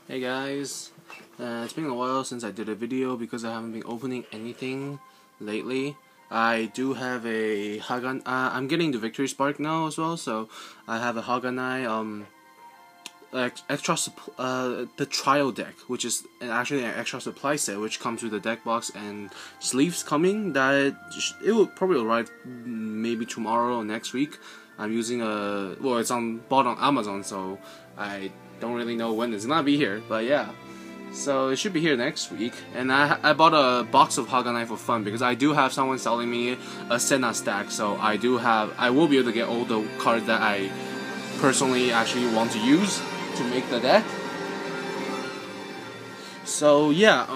Hey guys, it's been a while since I did a video because I haven't been opening anything lately. I do have a Hagan. I'm getting the Victory Spark now as well, so I have a Haganai the trial deck, which is actually an extra supply set, which comes with the deck box and sleeves coming. That it will probably arrive maybe tomorrow or next week. I'm using it's bought on Amazon, so I don't really know when it's gonna be here, but yeah. So it should be here next week, and I bought a box of Haganai for fun because I do have someone selling me a Senna stack, so I will be able to get all the cards that I personally actually want to use to make the deck. So yeah,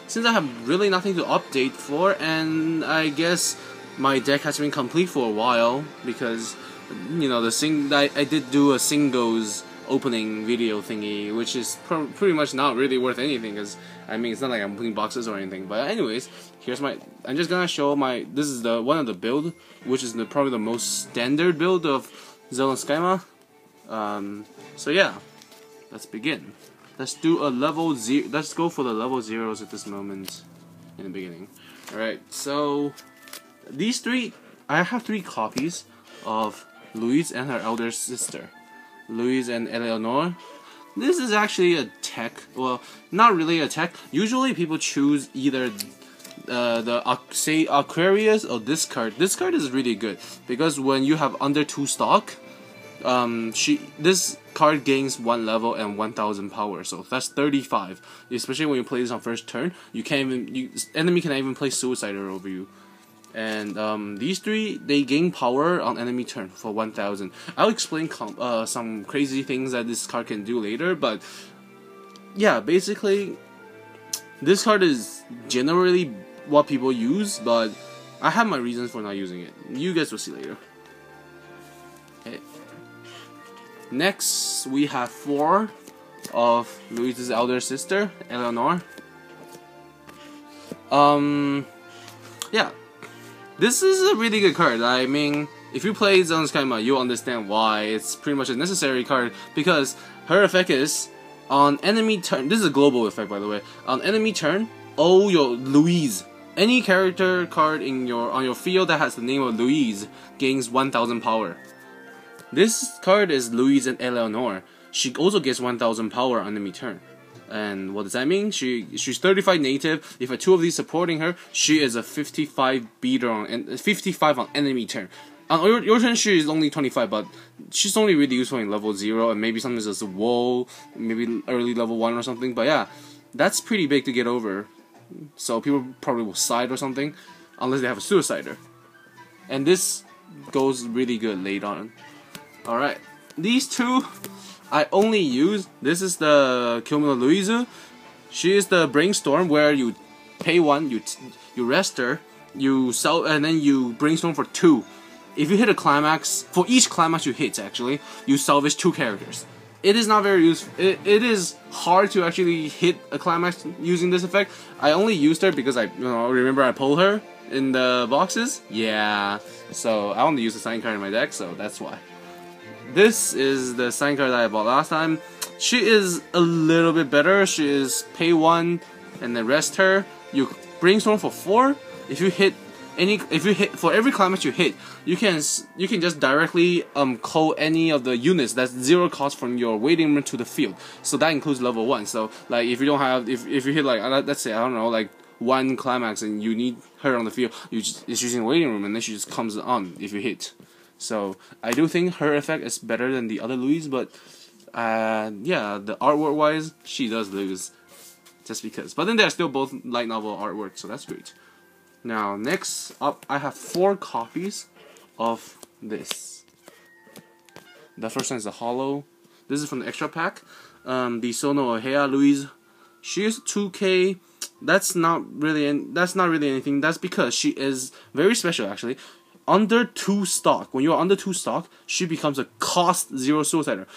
since I have really nothing to update for, and I guess my deck has been complete for a while because I did do a singles opening video thingy, which is pretty much not really worth anything because I mean it's not like I'm putting boxes or anything. But anyways, I'm just gonna show this is the one of the build, which is probably the most standard build of Tsukaima. So yeah, let's begin. Let's do a level 0. Let's go for the level 0s at this moment in the beginning. Alright, so I have 3 copies of Louise and her elder sister, Louise and Eleanor. This is actually a tech. Well, not really a tech. Usually people choose either say Aquarius or this card. This card is really good because when you have under 2 stock, this card gains 1 level and 1000 power, so that's 35. Especially when you play this on first turn, enemy can even play Suicider over you. And these 3, they gain power on enemy turn for 1000. I'll explain some crazy things that this card can do later, but yeah, basically this card is generally what people use, but I have my reasons for not using it. You guys will see later. Okay. Next, we have 4 of Louise's elder sister, Eleanor. Yeah. This is a really good card. I mean, if you play Tsukaima, you'll understand why it's pretty much a necessary card, because her effect is, on enemy turn, this is a global effect by the way, on enemy turn, all your Louise, any character card on your field that has the name of Louise gains 1000 power. This card is Louise and Eleanor. She also gets 1000 power on enemy turn. And what does that mean? She's 35 native. If 2 of these supporting her, she is a 55 beater on 55 on enemy turn. On your turn, she is only 25, but she's only really useful in level 0 and maybe sometimes as a wall, maybe early level 1 or something. But yeah, that's pretty big to get over. So people probably will side or something, unless they have a Suicider. And this goes really good late on. Alright, these 2 I only use. This is the Kyomino Louise. She is the Brainstorm, where you pay 1, you rest her, you sell, and then you Brainstorm for 2. If you hit a climax, for each climax you hit, actually, you salvage 2 characters. It is not very useful. It is hard to actually hit a climax using this effect. I only used her because I remember I pulled her in the boxes. Yeah, so I only use the sign card in my deck, so that's why. This is the sign card that I bought last time. She is a little bit better. She is pay 1 and then rest her. You Brainstorm for 4. If you hit for every climax you hit, you can just directly call any of the units that's 0 cost from your waiting room to the field. So that includes level 1. So like if you don't have if you hit like let's say I don't know like 1 climax and you need her on the field, it's using the waiting room and then she just comes on if you hit. So I do think her effect is better than the other Louise, but yeah, the artwork wise, she does lose, just because. But then they're still both light novel artwork, so that's great. Now next up, I have 4 copies of this. The first one is the Hollow. This is from the extra pack. The Sono Ohea Louise. She is 2K. That's not really anything. That's because she is very special actually. Under 2 stock, when you are under 2 stock, she becomes a cost 0 Suicider.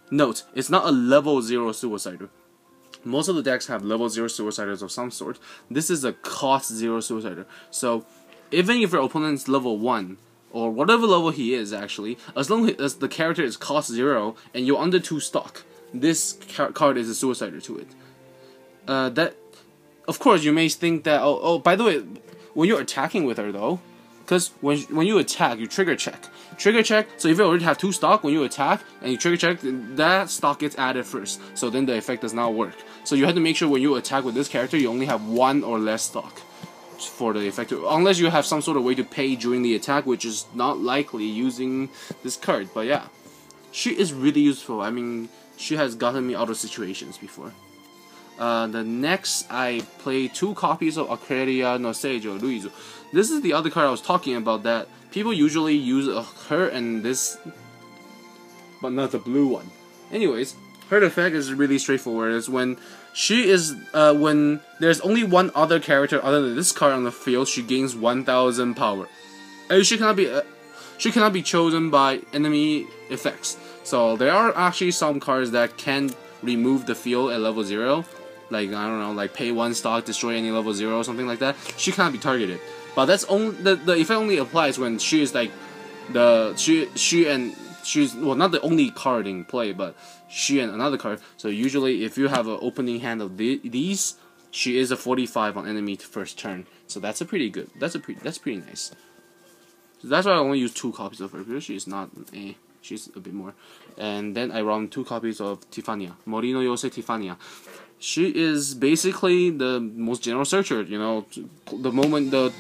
Note, it's not a level 0 Suicider. Most of the decks have level 0 Suiciders of some sort. This is a cost 0 Suicider. So, even if your opponent's level 1, or whatever level he is actually, as long as the character is cost 0 and you're under 2 stock, this card is a suicider to it. That, of course, you may think that. Oh, by the way, when you're attacking with her though, because when you attack, you trigger check. So if you already have 2 stock, when you attack and you trigger check, that stock gets added first. So then the effect does not work. So you have to make sure when you attack with this character, you only have 1 or less stock for the effect, unless you have some sort of way to pay during the attack, which is not likely using this card. But yeah, she is really useful. I mean, she has gotten me out of situations before. The next, I play 2 copies of Aquaria no Seijo Luizu. This is the other card I was talking about that people usually use her and this, but not the blue one. Anyways, her effect is really straightforward. It's when she is when there's only one other character other than this card on the field, she gains 1000 power. And she cannot be chosen by enemy effects. So there are actually some cards that can remove the field at level 0. Like, I don't know, like pay 1 stock, destroy any level 0 or something like that. She cannot be targeted. But that's only the effect only applies when she is like she's well, not the only card in play, but she and another card. So usually if you have an opening hand of these, she is a 45 on enemy first turn. So that's pretty nice. So that's why I only use 2 copies of her, because she's not a she's a bit more. And then I run 2 copies of Tifania, Morino Yosei Tifania. She is basically the most general searcher. You know, the moment the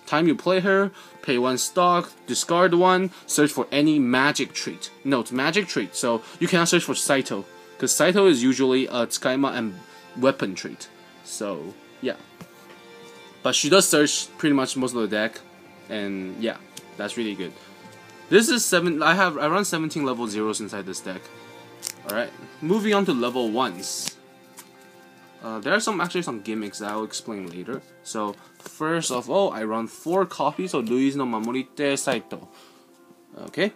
time you play her, pay 1 stock, discard 1, search for any magic trait. No, it's magic trait. So you cannot search for Saito, because Saito is usually a Tsukaima and weapon trait. So yeah, but she does search pretty much most of the deck, and yeah, that's really good. This is I run 17 level 0s inside this deck. Alright, moving on to level 1s. There are actually some gimmicks that I'll explain later. So first of all, I run 4 copies of Luis no Mamorite Saito. Okay,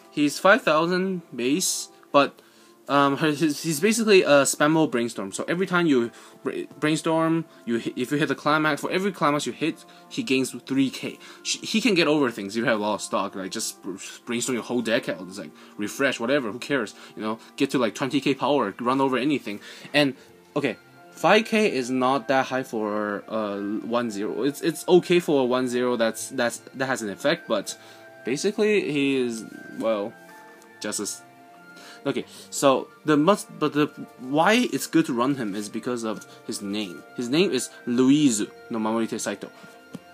he's 5000 base, but he's basically a spammo brainstorm. So every time you brainstorm, if you hit the climax, for every climax you hit, he gains 3k. He can get over things if you have a lot of stock. Like just brainstorm your whole deck out. It's like refresh, whatever. Who cares? You know, get to like 20k power, run over anything. And okay, 5k is not that high for 1-0. It's okay for a 1-0 that has an effect, but basically he is, well, just as okay. So why it's good to run him is because of his name. His name is Luis no Mamorite Saito.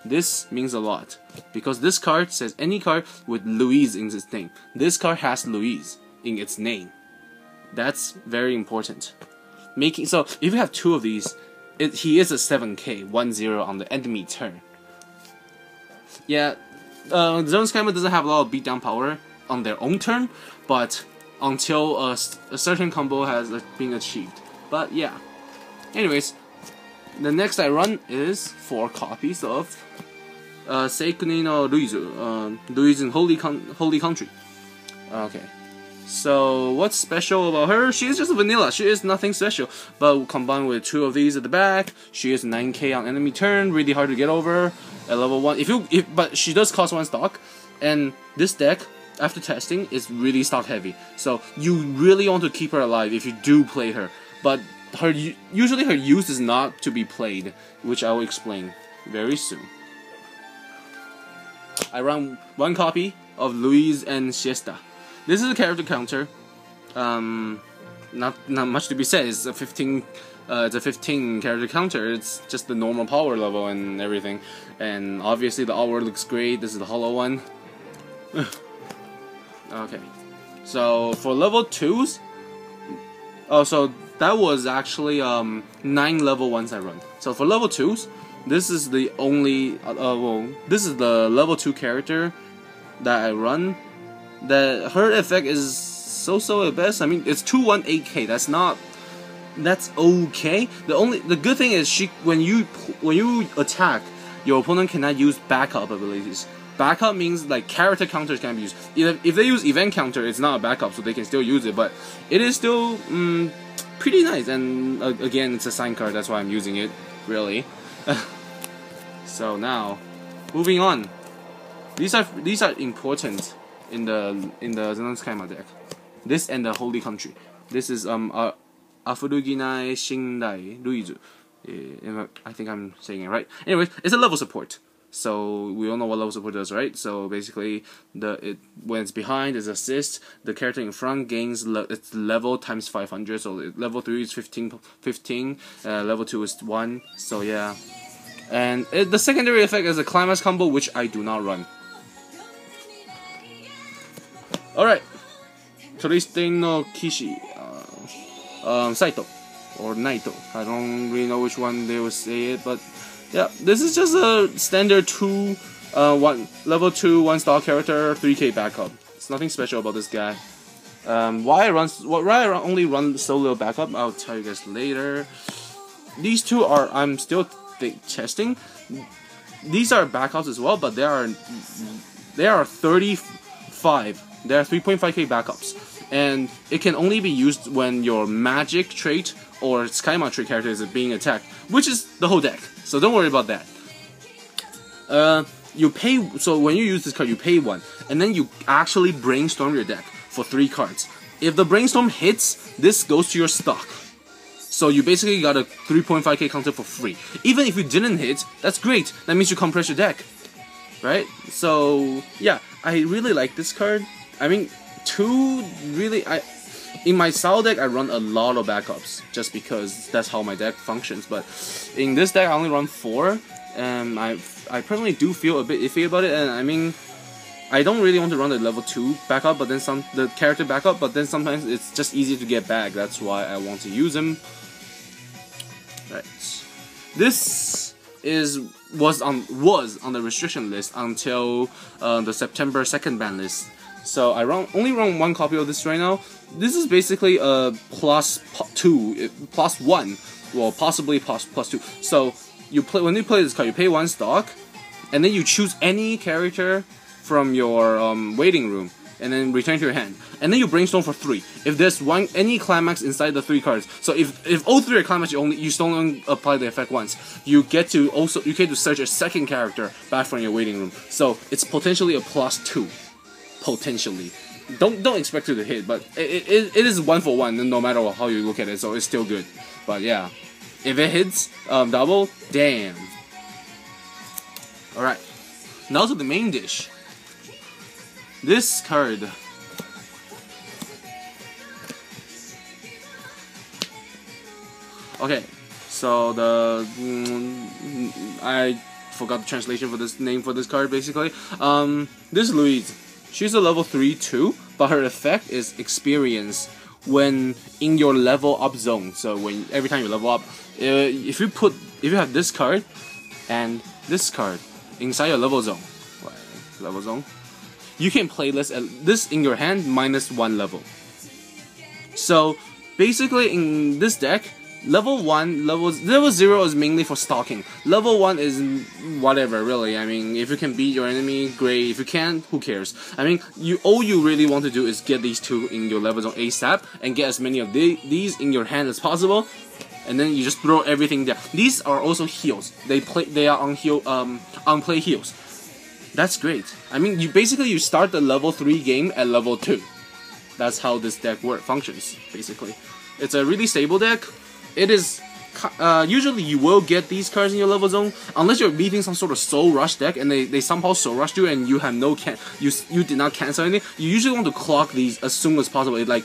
This means a lot because this card says any card with Luis in its name. This card has Luis in its name. That's very important. So if you have 2 of these, he is a 7k 1-0 on the enemy turn. Yeah, Tsukaima doesn't have a lot of beatdown power on their own turn, but until a certain combo has been achieved. But yeah. Anyways, the next I run is 4 copies of Seikuni no Luizu, Luis in Holy Country. Okay. So what's special about her? She is just vanilla. She is nothing special. But combined with 2 of these at the back, she is 9k on enemy turn. Really hard to get over at level 1. But she does cost 1 stock, and this deck, after testing, is really stock heavy. So you really want to keep her alive if you do play her. But usually her use is not to be played, which I will explain very soon. I run 1 copy of Luis and Siesta. This is a character counter. Not much to be said. It's a 15 character counter. It's just the normal power level and everything. And obviously the artwork looks great. This is the hollow one. Okay. So for level 2s, so that was actually 9 level 1s I run. So for level 2s, this is the only this is the level 2 character that I run. Her effect is so at best. I mean, it's 218k. That's okay. The good thing is when you attack, your opponent cannot use backup abilities. Backup means like character counters can be used. If they use event counter, it's not a backup, so they can still use it. But it is still pretty nice. And again, it's a sign card. That's why I'm using it. Really. So now, moving on. These are important in the Tsukaima deck. This and the Holy Country. This is Afuruginai Shindai Ruizu. I think I'm saying it right. Anyways, it's a level support. So we all know what level support does, right? So basically, when it's behind, it's assist. The character in front gains its level times 500. So level 3 is 15. Level 2 is 1. So yeah. And the secondary effect is a climax combo, which I do not run. Alright. Toriste no Kishi. Saito. Or Naito. I don't really know which one they would say it, but yeah, this is just a standard level 2 1-star character, 3k backup. It's nothing special about this guy. Why I only run solo backup, I'll tell you guys later. These two I'm still testing. These are backups as well, but they are 35. They are 3.5k backups, and it can only be used when your magic trait or Tsukaima trait character is being attacked, which is the whole deck. So don't worry about that. You pay. So when you use this card, you pay 1, and then you actually brainstorm your deck for 3 cards. If the brainstorm hits, this goes to your stock. So you basically got a 3.5k counter for free. Even if you didn't hit, that's great. That means you compress your deck, right? So yeah, I really like this card. I mean, in my style deck, I run a lot of backups just because that's how my deck functions. But in this deck, I only run 4, and I personally do feel a bit iffy about it. And I mean, I don't really want to run the level 2 backup, but then the character backup. But then sometimes it's just easier to get back. That's why I want to use him. Right. This was on the restriction list until the September 2nd ban list. So I only run 1 copy of this right now. This is basically a +1, well, possibly +2. So when you play this card, you pay 1 stock, and then you choose any character from your waiting room, and then return to your hand, and then you brainstorm for 3. If there's any climax inside the 3 cards, so if all 3 are climax, you still only apply the effect once. You get to search a second character back from your waiting room. So it's potentially a +2. Potentially, don't expect it to hit, but it is 1 for 1 no matter how you look at it, so it's still good. But yeah, if it hits double, damn. Alright, now to the main dish. This card. Okay, so I forgot the translation for this name for this card. Basically, this is Louise. She's a level 3 too, but her effect is experience when in your level up zone. So every time you level up, if you have this card and this card inside your level zone, you can play this in your hand -1 level. So basically in this deck, level 0 is mainly for stalking. Level 1 is whatever, really. I mean, if you can beat your enemy, great. If you can't, who cares? I mean, all you really want to do is get these 2 in your level zone ASAP and get as many of these in your hand as possible, and then you just throw everything down. These are also heals. They are on play heals. That's great. I mean, you start the level 3 game at level 2. That's how this deck functions. Basically, it's a really stable deck. It is usually you will get these cards in your level zone unless you're beating some sort of soul rush deck and they somehow soul rushed you and you have no you did not cancel anything. You usually want to clock these as soon as possible. Like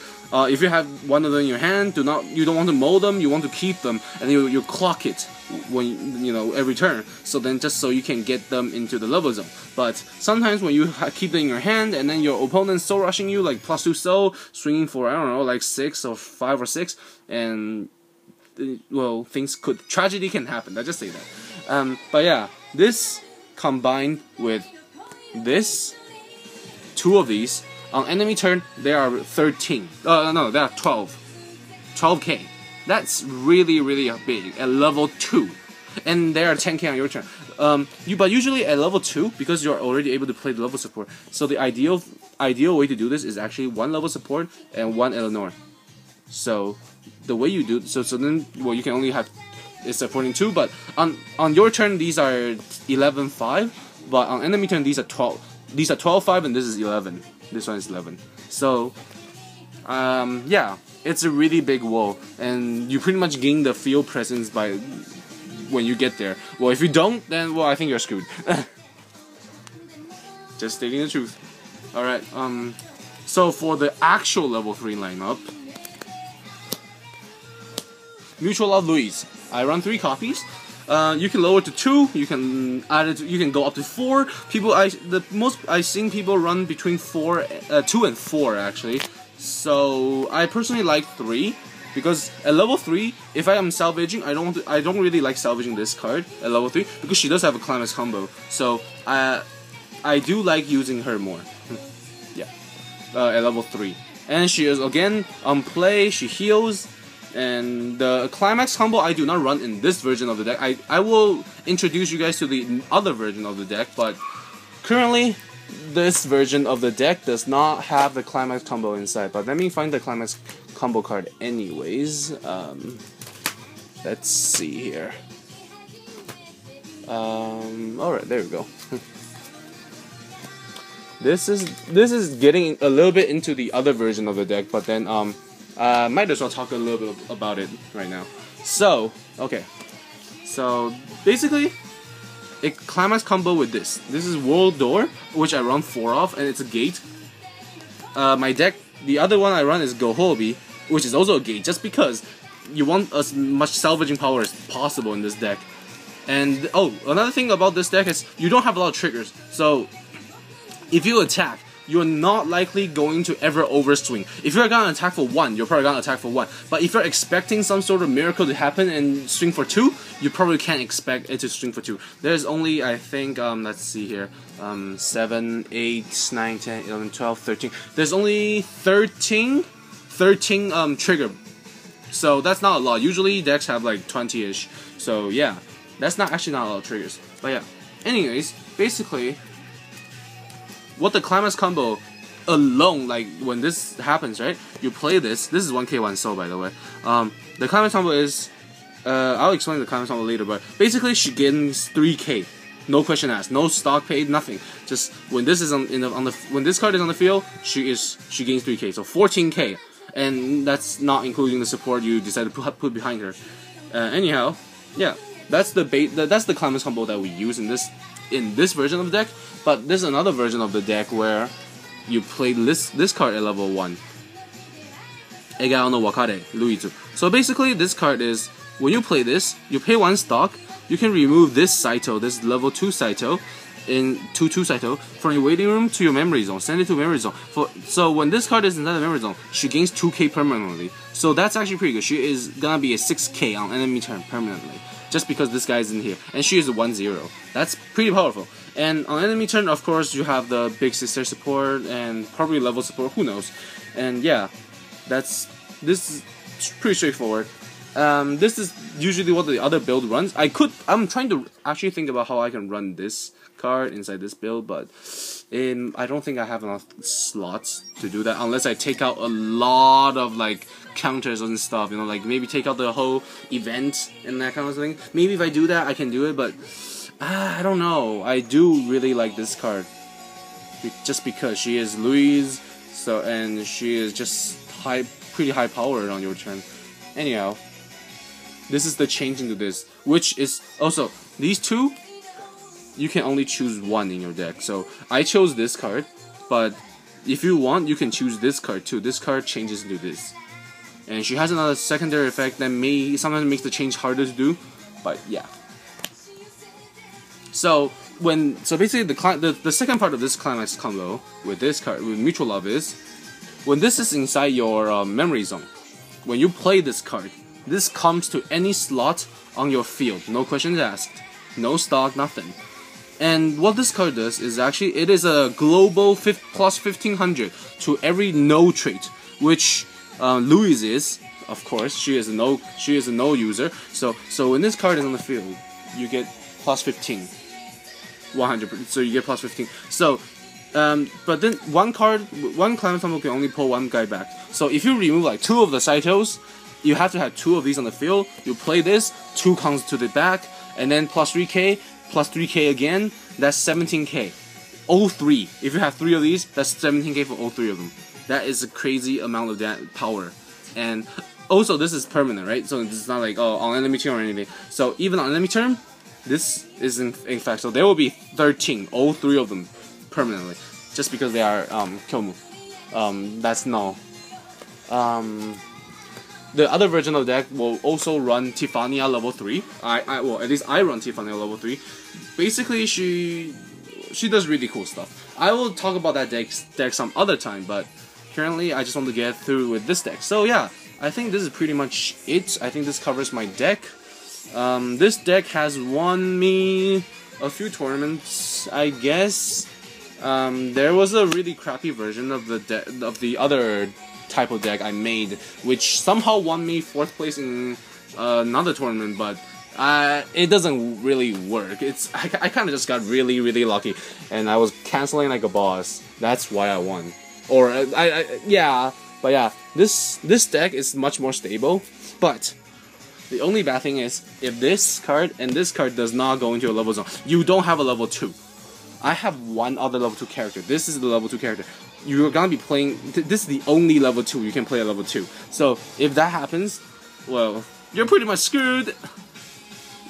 if you have one of them in your hand, you don't want to mold them, you want to keep them, and you clock it when every turn. So then just so you can get them into the level zone. But sometimes when you keep them in your hand and then your opponent's soul rushing you like +2 soul, swinging for I don't know like 6 or 5 or 6, and well, tragedy can happen. I just say that. But yeah, this combined with this, 2 of these on enemy turn, they are 13. No, they are 12k. That's really big at level 2, and they are 10k on your turn. But usually at level 2, because you're already able to play the level support. So the ideal way to do this is actually 1 level support and 1 Eleanor. So the way you do so then you can only have it's supporting 2, but on your turn these are 11-5, but on enemy turn these are 12. These are 12-5 and this is 11. This one is 11. So yeah, it's a really big wall, and you pretty much gain the field presence by when you get there. Well, if you don't, then well, I think you're screwed. Just stating the truth. Alright, so for the actual level 3 lineup, Mutual Love Louise. I run 3 copies. You can lower it to 2. You can add it. You can go up to 4. The most I've seen people run between 2 and 4 actually. So I personally like 3 because at level 3, if I am salvaging, I don't really like salvaging this card at level 3 because she does have a climax combo. So I do like using her more. Yeah, at level 3, and she is again on play. She heals. And the climax combo I do not run in this version of the deck. I will introduce you guys to the other version of the deck, but currently this version of the deck does not have the climax combo inside. But let me find the climax combo card anyways. Let's see here. Alright, there we go. This is getting a little bit into the other version of the deck, but then might as well talk a little bit about it right now. So, okay. So, basically, a climax combo with this. This is World Door, which I run 4 of, and it's a gate. My deck, the other one I run is Gohobi, which is also a gate, just because you want as much salvaging power as possible in this deck. And, oh, another thing about this deck is you don't have a lot of triggers. So, if you attack, you're not likely going to ever overswing. If you're gonna attack for 1, you're probably gonna attack for 1. But if you're expecting some sort of miracle to happen and swing for 2, you probably can't expect it to swing for 2. There's only, I think, let's see here, 7, 8, 9, 10, 11, 12, 13. There's only 13 trigger. So that's not a lot. Usually decks have like 20-ish. So yeah, that's actually not a lot of triggers. But yeah, anyways, basically, what the climax combo alone, like when this happens, right? You play this. This is 1k1 soul, by the way. The climax combo is, I'll explain the climax combo later, but basically she gains 3k, no question asked, no stock paid, nothing. Just when this is when this card is on the field, she gains 3k, so 14k, and that's not including the support you decide to put behind her. Anyhow, yeah, that's the climax combo that we use in this version of the deck. But there's another version of the deck where you play this card at level 1. Ega no Wakare, Luizu. So basically this card is, when you play this, you pay 1 stock, you can remove this Saito, this level 2 Saito, in 2/2 Saito, from your waiting room to your memory zone, send it to memory zone. So when this card is inside the memory zone, she gains 2k permanently. So that's actually pretty good. She is gonna be a 6k on enemy turn permanently, just because this guy is in here. And she is a 1/0. That's pretty powerful. And on enemy turn, of course, you have the big sister support and probably level support, who knows. And yeah, this is pretty straightforward. This is usually what the other build runs. I'm trying to actually think about how I can run this card inside this build, but I don't think I have enough slots to do that unless I take out a lot of like counters and stuff, you know, like maybe take out the whole event and that kind of thing. Maybe if I do that, I can do it, but I don't know. I do really like this card just because she is Louise, and she is just pretty high powered on your turn. Anyhow, this is the change into this, which is also these two. You can only choose one in your deck. So I chose this card, but if you want, you can choose this card too. This card changes into this, and she has another secondary effect that sometimes makes the change harder to do. But yeah. So basically the second part of this climax combo with this card with Mutual Love is when this is inside your memory zone. When you play this card, this comes to any slot on your field, no questions asked, no stock, nothing. And what this card does is actually it is a global plus 1500 to every no trait, which Louise is, of course. She is a no user. So when this card is on the field, you get plus 15. 100%, so you get plus 15. So, but then one climax combo can only pull one guy back. So if you remove like 2 of the Saitos, you have to have 2 of these on the field. You play this, 2 comes to the back, and then plus 3k again. That's 17k. 03. If you have 3 of these, that's 17k for all 3 of them. That is a crazy amount of that power. And also, this is permanent, right? So it's not like, oh, on enemy turn or anything. So even on enemy turn, this is in fact, so there will be 13, all 3 of them permanently, just because they are kill move. That's null. The other version of the deck will also run Tiffania level 3. Well, at least I run Tiffania level 3. Basically, she does really cool stuff. I will talk about that deck some other time, but currently I just want to get through with this deck. So yeah, I think this is pretty much it. I think this covers my deck. This deck has won me a few tournaments, I guess. There was a really crappy version of the other type of deck I made, which somehow won me 4th place in another tournament, but it doesn't really work. I kind of just got really lucky, and I was canceling like a boss. That's why I won. Or yeah, but yeah, this deck is much more stable. But the only bad thing is, if this card and this card does not go into a level zone, you don't have a level 2. I have one other level 2 character. This is the level 2 character. You're gonna be playing. This is the only level 2 you can play at level 2. So if that happens, well, you're pretty much screwed.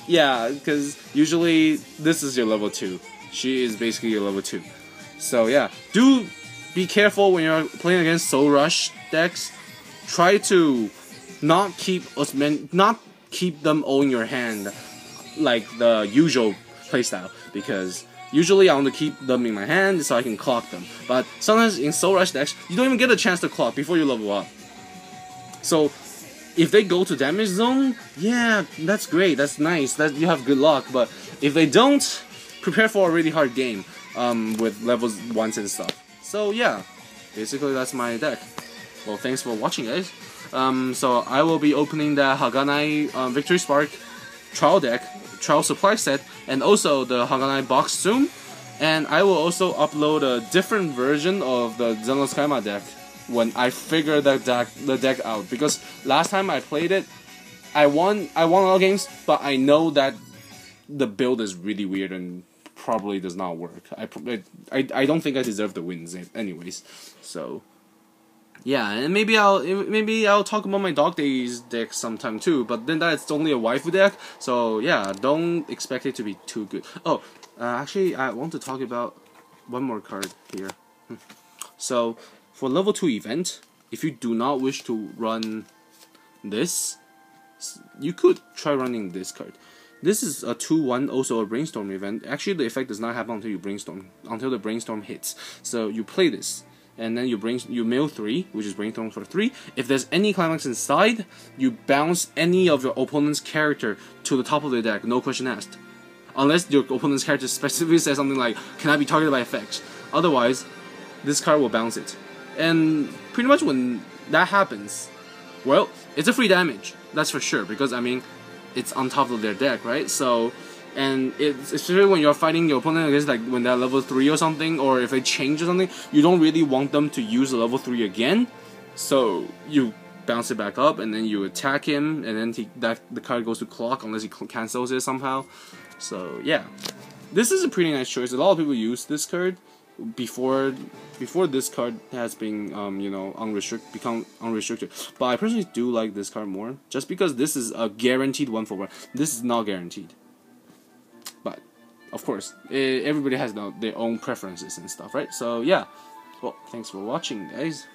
Yeah, because usually this is your level 2. She is basically your level 2. So yeah, do be careful when you're playing against Soul Rush decks. Try to not keep them all in your hand like the usual playstyle, because usually I want to keep them in my hand so I can clock them. But sometimes in Soul Rush decks, you don't even get a chance to clock before you level up. So if they go to damage zone, yeah, that's great, that's nice, that you have good luck. But if they don't, prepare for a really hard game with levels 1s and stuff. So yeah, basically that's my deck. Well, thanks for watching, guys. So I will be opening the Haganai Victory Spark trial supply set, and also the Haganai box soon. And I will also upload a different version of the Tsukaima deck when I figure the deck out, because last time I played it, I won all games, but I know that the build is really weird and probably does not work. I don't think I deserve the wins anyways. So yeah, and maybe I'll talk about my Dog Days deck sometime too, but then that's only a waifu deck, so yeah, don't expect it to be too good. Oh, actually, I want to talk about one more card here. So, for level 2 event, if you do not wish to run this, you could try running this card. This is a 2/1, also a brainstorm event. Actually, the effect does not happen until the brainstorm hits. So you play this, and then you mill 3, which is brainstorm for 3. If there's any climax inside, you bounce any of your opponent's character to the top of the deck, no question asked. Unless your opponent's character specifically says something like, cannot be targeted by effects. Otherwise, this card will bounce it. And pretty much when that happens, well, it's a free damage, that's for sure, because I mean, it's on top of their deck, right? So, and it's especially when you're fighting your opponent against, like, when they're level 3 or something, or if they change or something, you don't really want them to use the level 3 again. So you bounce it back up, and then you attack him, and then the card goes to clock unless he cancels it somehow. So yeah, this is a pretty nice choice. A lot of people use this card before this card has been become unrestricted. But I personally do like this card more, just because this is a guaranteed 1-for-1. This is not guaranteed. But of course, everybody has their own preferences and stuff, right? So yeah, well, thanks for watching, guys.